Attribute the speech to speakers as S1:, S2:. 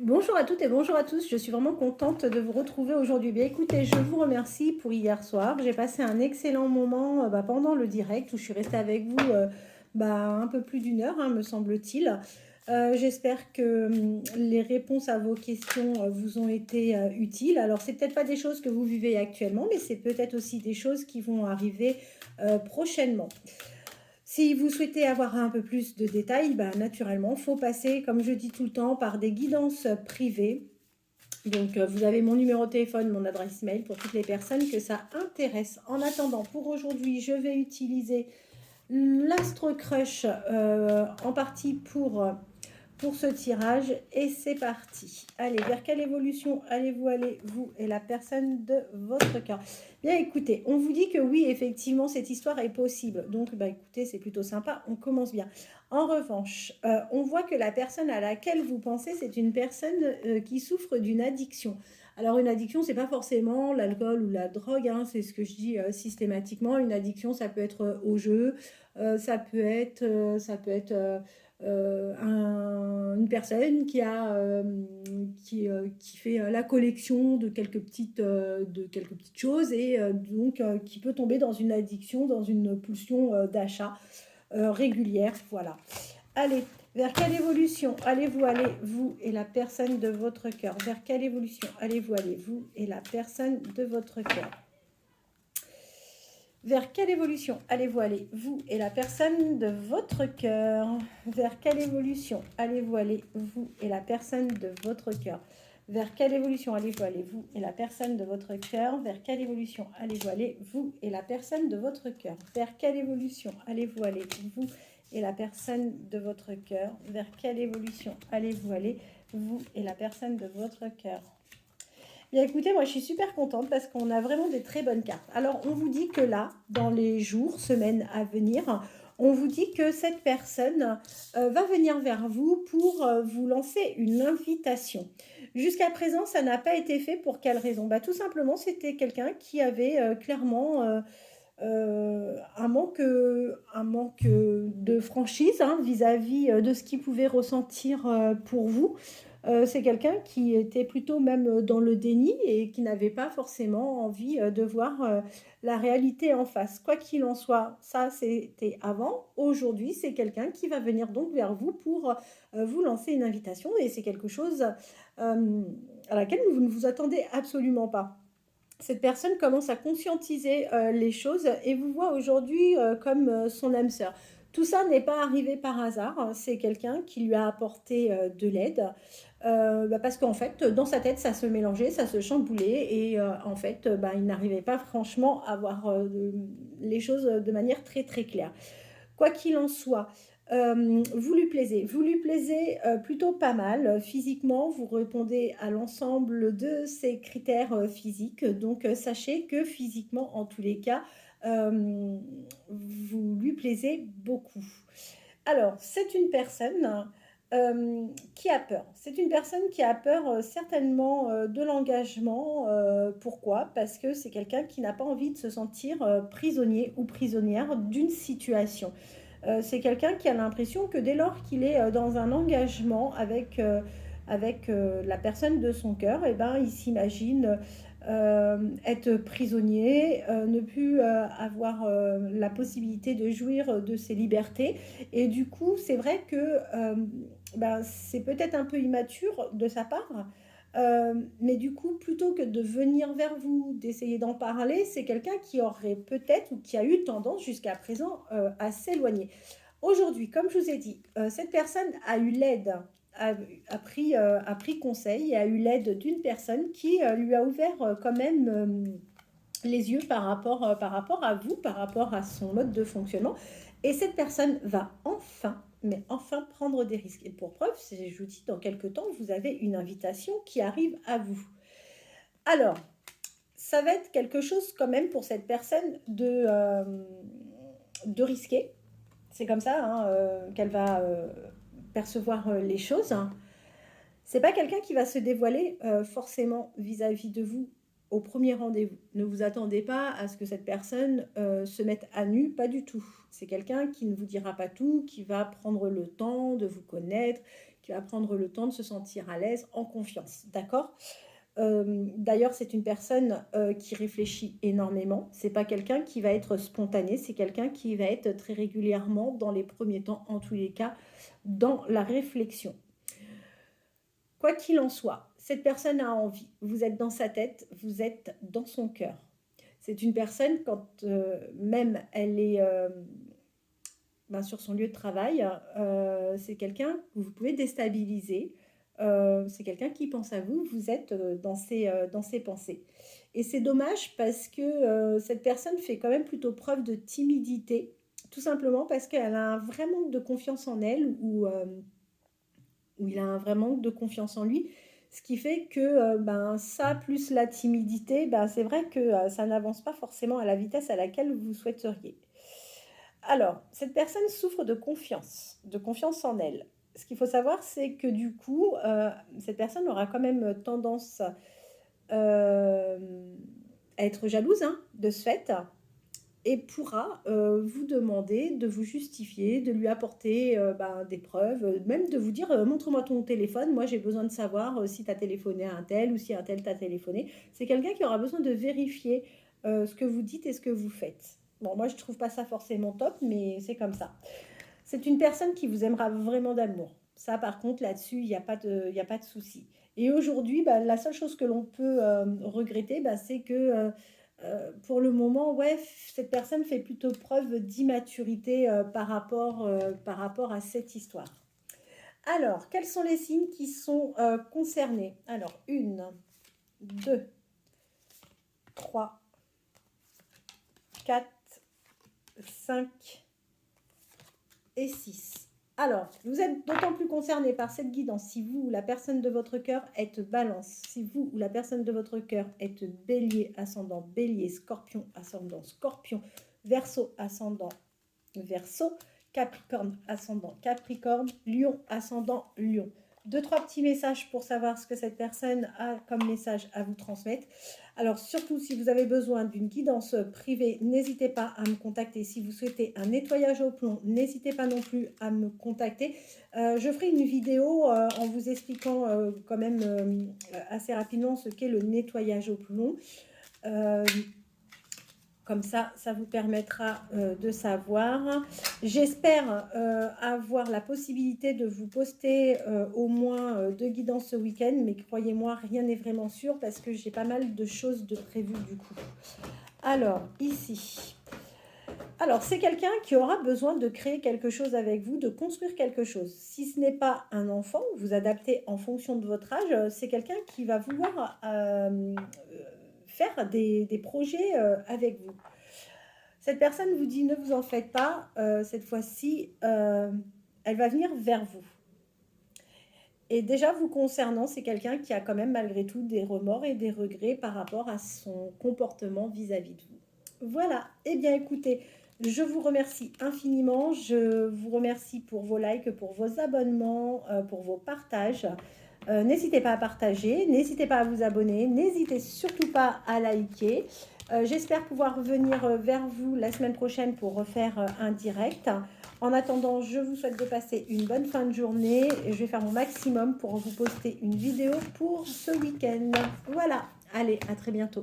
S1: Bonjour à toutes et bonjour à tous, je suis vraiment contente de vous retrouver aujourd'hui. Bien écoutez, je vous remercie pour hier soir. J'ai passé un excellent moment pendant le direct où je suis restée avec vous un peu plus d'une heure, me semble-t-il. J'espère que les réponses à vos questions vous ont été utiles. Alors, c'est peut-être pas des choses que vous vivez actuellement, mais c'est peut-être aussi des choses qui vont arriver prochainement. Si vous souhaitez avoir un peu plus de détails, naturellement, il faut passer, comme je dis tout le temps, par des guidances privées. Donc, vous avez mon numéro de téléphone, mon adresse mail pour toutes les personnes que ça intéresse. En attendant, pour aujourd'hui, je vais utiliser l'Astro Crush en partie pour ce tirage et c'est parti. Allez, vers quelle évolution allez-vous aller, vous et la personne de votre cœur? Bien écoutez, on vous dit que oui, effectivement, cette histoire est possible. Donc, écoutez, c'est plutôt sympa, on commence bien. En revanche, on voit que la personne à laquelle vous pensez, c'est une personne qui souffre d'une addiction. Alors, une addiction, c'est pas forcément l'alcool ou la drogue, c'est ce que je dis systématiquement. Une addiction, ça peut être au jeu, ça peut être une personne qui fait la collection de quelques petites choses et donc qui peut tomber dans une addiction, dans une pulsion d'achat régulière. Voilà. Allez, vers quelle évolution allez-vous aller, vous et la personne de votre cœur? Vers quelle évolution allez-vous aller, vous et la personne de votre cœur? Vers quelle évolution allez-vous aller, vous et la personne de votre cœur? Vers quelle évolution allez-vous aller, vous et la personne de votre cœur? Vers quelle évolution allez-vous aller, vous et la personne de votre cœur? Vers quelle évolution allez-vous aller, vous et la personne de votre cœur? Vers quelle évolution allez-vous aller, vous et la personne de votre cœur? Vers quelle évolution allez-vous aller, vous et la personne de votre cœur? Bien écoutez, moi je suis super contente parce qu'on a vraiment des très bonnes cartes. Alors on vous dit que là, dans les jours, semaines à venir, on vous dit que cette personne va venir vers vous pour vous lancer une invitation. Jusqu'à présent, ça n'a pas été fait pour quelle raison? Tout simplement, c'était quelqu'un qui avait clairement un manque de franchise vis-à-vis de ce qu'il pouvait ressentir pour vous. C'est quelqu'un qui était plutôt même dans le déni et qui n'avait pas forcément envie de voir la réalité en face. Quoi qu'il en soit, ça c'était avant. Aujourd'hui, c'est quelqu'un qui va venir donc vers vous pour vous lancer une invitation et c'est quelque chose à laquelle vous ne vous attendez absolument pas. Cette personne commence à conscientiser les choses et vous voit aujourd'hui comme son âme sœur. Tout ça n'est pas arrivé par hasard, c'est quelqu'un qui lui a apporté de l'aide, parce qu'en fait, dans sa tête, ça se mélangeait, ça se chamboulait, et en fait, il n'arrivait pas franchement à voir les choses de manière très très claire. Quoi qu'il en soit, vous lui plaisez plutôt pas mal. Physiquement, vous répondez à l'ensemble de ces critères physiques. Donc, sachez que physiquement, en tous les cas, euh, vous lui plaisez beaucoup. Alors, c'est une personne qui a peur. C'est une personne qui a peur certainement de l'engagement. Pourquoi? Parce que c'est quelqu'un qui n'a pas envie de se sentir prisonnier ou prisonnière d'une situation. C'est quelqu'un qui a l'impression que dès lors qu'il est dans un engagement avec la personne de son cœur, eh ben, il s'imagine être prisonnier, ne plus avoir la possibilité de jouir de ses libertés. Et du coup, c'est vrai que c'est peut-être un peu immature de sa part. Mais du coup, plutôt que de venir vers vous, d'essayer d'en parler, c'est quelqu'un qui aurait peut-être ou qui a eu tendance jusqu'à présent à s'éloigner. Aujourd'hui, comme je vous ai dit, cette personne a eu l'aide, a pris conseil et a eu l'aide d'une personne qui lui a ouvert quand même les yeux par rapport à vous, par rapport à son mode de fonctionnement. Et cette personne va enfin, mais enfin prendre des risques. Et pour preuve, je vous dis, dans quelques temps, vous avez une invitation qui arrive à vous. Alors, ça va être quelque chose quand même pour cette personne de risqué. C'est comme ça qu'elle va percevoir les choses. C'est pas quelqu'un qui va se dévoiler forcément vis-à-vis de vous au premier rendez-vous. Ne vous attendez pas à ce que cette personne se mette à nu, pas du tout. C'est quelqu'un qui ne vous dira pas tout, qui va prendre le temps de vous connaître, qui va prendre le temps de se sentir à l'aise, en confiance, d'accord? D'ailleurs, c'est une personne qui réfléchit énormément. C'est pas quelqu'un qui va être spontané, c'est quelqu'un qui va être très régulièrement, dans les premiers temps, en tous les cas, dans la réflexion. Quoi qu'il en soit, cette personne a envie. Vous êtes dans sa tête, vous êtes dans son cœur. C'est une personne, quand même elle est sur son lieu de travail, c'est quelqu'un que vous pouvez déstabiliser. C'est quelqu'un qui pense à vous, vous êtes dans ses pensées. Et c'est dommage parce que cette personne fait quand même plutôt preuve de timidité, tout simplement parce qu'elle a un vrai manque de confiance en elle, ou il a un vrai manque de confiance en lui, ce qui fait que ça, plus la timidité, c'est vrai que ça n'avance pas forcément à la vitesse à laquelle vous souhaiteriez. Alors, cette personne souffre de confiance en elle. Ce qu'il faut savoir, c'est que du coup, cette personne aura quand même tendance à être jalouse, hein, de ce fait, et pourra vous demander de vous justifier, de lui apporter des preuves, même de vous dire montre-moi ton téléphone, moi j'ai besoin de savoir si tu as téléphoné à un tel ou si un tel t'a téléphoné. C'est quelqu'un qui aura besoin de vérifier ce que vous dites et ce que vous faites. Bon, moi je trouve pas ça forcément top, mais c'est comme ça. C'est une personne qui vous aimera vraiment d'amour. Ça, par contre, là-dessus, il n'y a pas de souci. Et aujourd'hui, la seule chose que l'on peut regretter, c'est que pour le moment, ouais, cette personne fait plutôt preuve d'immaturité par rapport à cette histoire. Alors, quels sont les signes qui sont concernés? Alors, 1, 2, 3, 4, 5 et 6. Alors, vous êtes d'autant plus concerné par cette guidance si vous ou la personne de votre cœur êtes Balance, si vous ou la personne de votre cœur êtes Bélier, ascendant Bélier, Scorpion, ascendant Scorpion, Verseau, ascendant Verseau, Capricorne, ascendant Capricorne, Lion, ascendant Lion. 2-3 petits messages pour savoir ce que cette personne a comme message à vous transmettre. Alors surtout, si vous avez besoin d'une guidance privée, n'hésitez pas à me contacter. Si vous souhaitez un nettoyage au plomb, n'hésitez pas non plus à me contacter. Je ferai une vidéo en vous expliquant quand même assez rapidement ce qu'est le nettoyage au plomb. Comme ça vous permettra de savoir. J'espère avoir la possibilité de vous poster au moins 2 guidances ce week-end, mais croyez-moi, rien n'est vraiment sûr parce que j'ai pas mal de choses de prévues du coup. Alors, ici. Alors, c'est quelqu'un qui aura besoin de créer quelque chose avec vous, de construire quelque chose. Si ce n'est pas un enfant, vous adaptez en fonction de votre âge, c'est quelqu'un qui va vouloir faire des projets avec vous. Cette personne vous dit ne vous en faites pas, cette fois-ci, elle va venir vers vous. Et déjà, vous concernant, c'est quelqu'un qui a quand même malgré tout des remords et des regrets par rapport à son comportement vis-à-vis de vous. Voilà, eh bien écoutez, je vous remercie infiniment, je vous remercie pour vos likes, pour vos abonnements, pour vos partages. N'hésitez pas à partager, n'hésitez pas à vous abonner, n'hésitez surtout pas à liker. J'espère pouvoir venir vers vous la semaine prochaine pour refaire un direct. En attendant, je vous souhaite de passer une bonne fin de journée et je vais faire mon maximum pour vous poster une vidéo pour ce week-end. Voilà, allez, à très bientôt.